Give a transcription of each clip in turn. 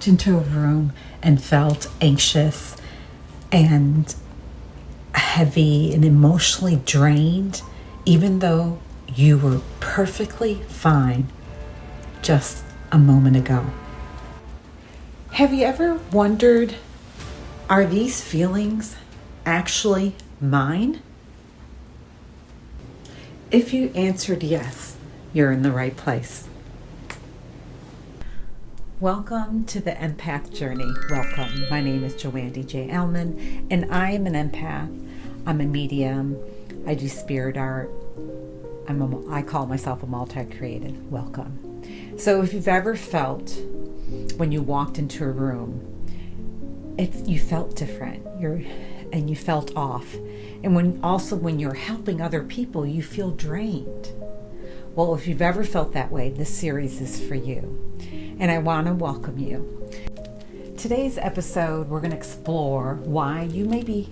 walked into a room and felt anxious and heavy and emotionally drained, even though you were perfectly fine just a moment ago? Have you ever wondered, are these feelings actually mine? If you answered yes, you're in the right place. Welcome to the empath journey. Welcome. My name is Joanne DJ Elman, and I am an empath. I'm a medium. I do spirit art. I call myself a multi-creative. Welcome. So if you've ever felt when you walked into a room, you felt different. You felt off. And when you're helping other people, you feel drained. Well, if you've ever felt that way, this series is for you. And I want to welcome you. Today's episode, we're going to explore why you maybe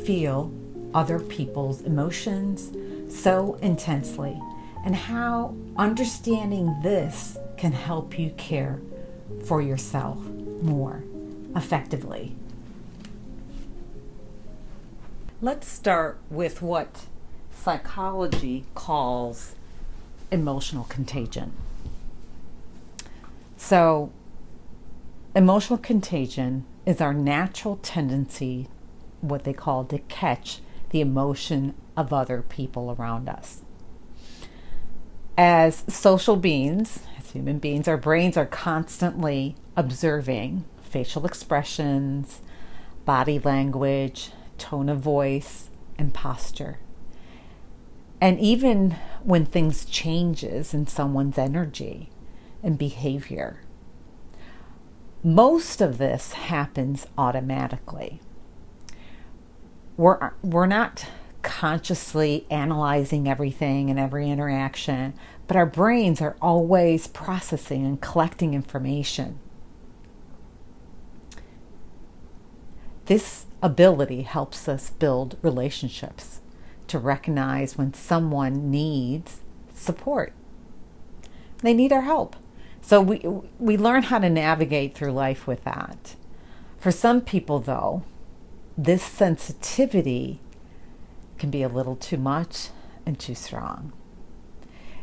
feel other people's emotions so intensely, and how understanding this can help you care for yourself more effectively. Let's start with what psychology calls emotional contagion. So, emotional contagion is our natural tendency, what they call, to catch the emotion of other people around us. As social beings, as human beings, our brains are constantly observing facial expressions, body language, tone of voice, and posture. And even when things changes in someone's energy and behavior, most of this happens automatically. We're not consciously analyzing everything and every interaction, but our brains are always processing and collecting information. This ability helps us build relationships, to recognize when someone needs support. They need our help. So we learn how to navigate through life with that. For some people, though, this sensitivity can be a little too much and too strong.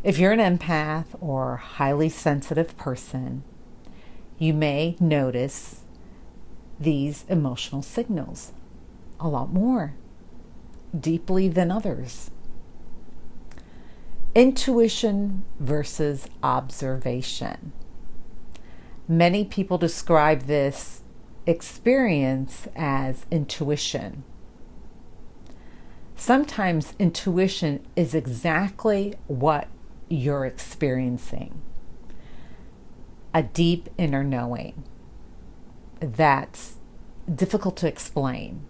If you're an empath or highly sensitive person, you may notice these emotional signals a lot more deeply than others. Intuition versus observation. Many people describe this experience as intuition. Sometimes intuition is exactly what you're experiencing. A deep inner knowing that's difficult to explain.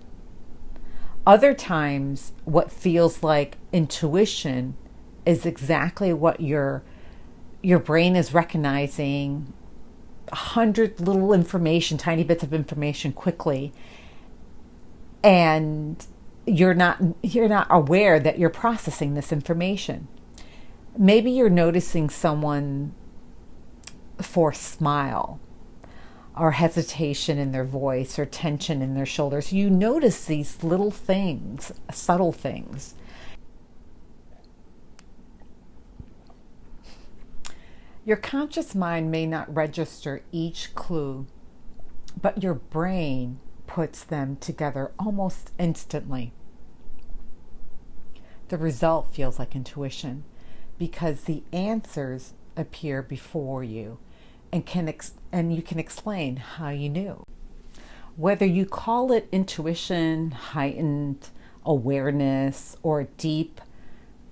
Other times, what feels like intuition is exactly what your brain is recognizing 100 little information, tiny bits of information quickly, and you're not aware that you're processing this information. Maybe you're noticing someone forced smile, or hesitation in their voice, or tension in their shoulders. You notice these little things, subtle things. Your conscious mind may not register each clue, but your brain puts them together almost instantly. The result feels like intuition because the answers appear before you, and you can explain how you knew. Whether you call it intuition, heightened awareness, or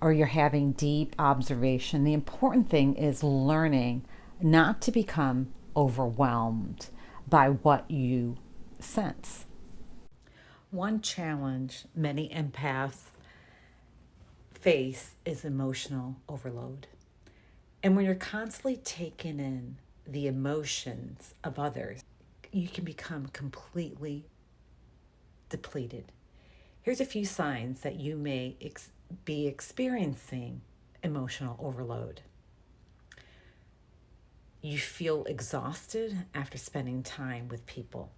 you're having deep observation, the important thing is learning not to become overwhelmed by what you sense. One challenge many empaths face is emotional overload. And when you're constantly taking in the emotions of others, you can become completely depleted. Here's a few signs that you may be experiencing emotional overload. You feel exhausted after spending time with people.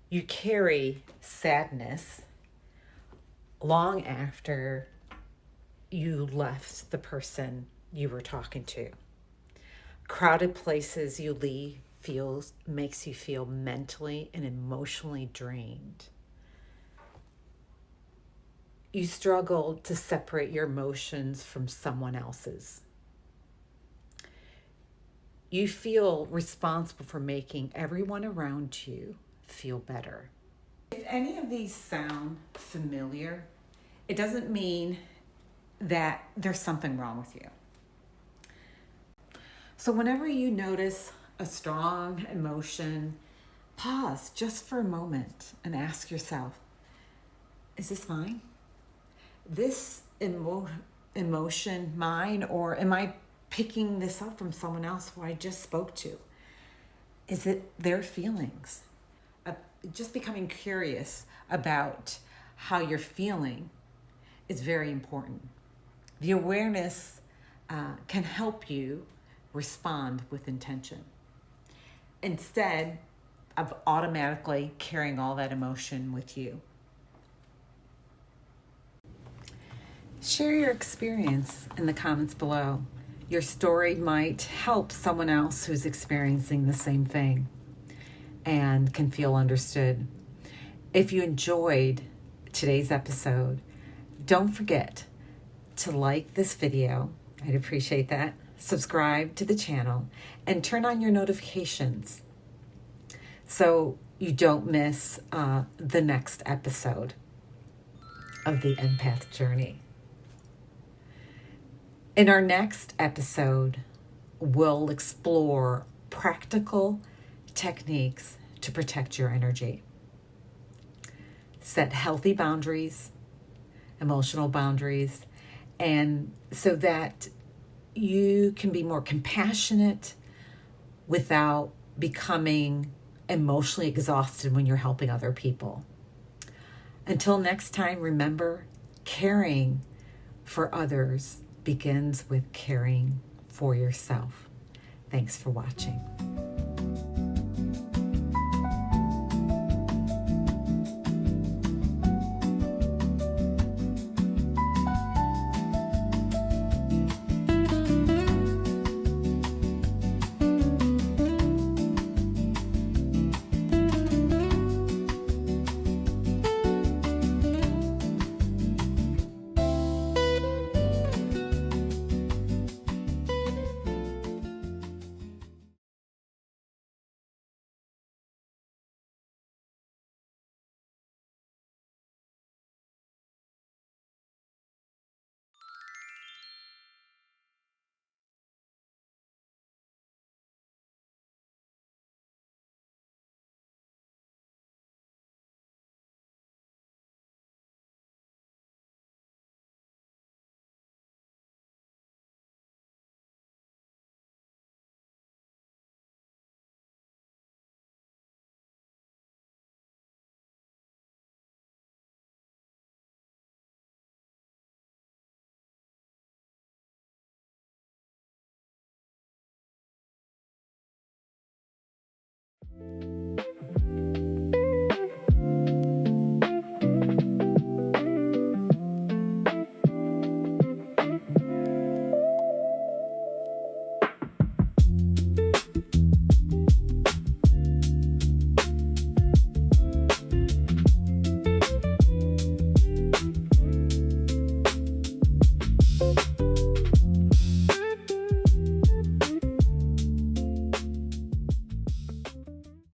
You carry sadness long after you left the person you were talking to. Crowded places you leave makes you feel mentally and emotionally drained. You struggle to separate your emotions from someone else's. You feel responsible for making everyone around you feel better. If any of these sound familiar, it doesn't mean that there's something wrong with you. So whenever you notice a strong emotion, pause just for a moment and ask yourself, is this mine? This emotion mine, or am I picking this up from someone else who I just spoke to? Is it their feelings? Just becoming curious about how you're feeling is very important. The awareness can help you respond with intention instead of automatically carrying all that emotion with you. Share your experience in the comments below. Your story might help someone else who's experiencing the same thing and can feel understood. If you enjoyed today's episode, don't forget to like this video. I'd appreciate that. Subscribe to the channel and turn on your notifications so you don't miss the next episode of the empath journey. In our next episode, we'll explore practical techniques to protect your energy. Set healthy boundaries, emotional boundaries, and so that you can be more compassionate without becoming emotionally exhausted when you're helping other people. Until next time, remember, caring for others begins with caring for yourself. Thanks for watching.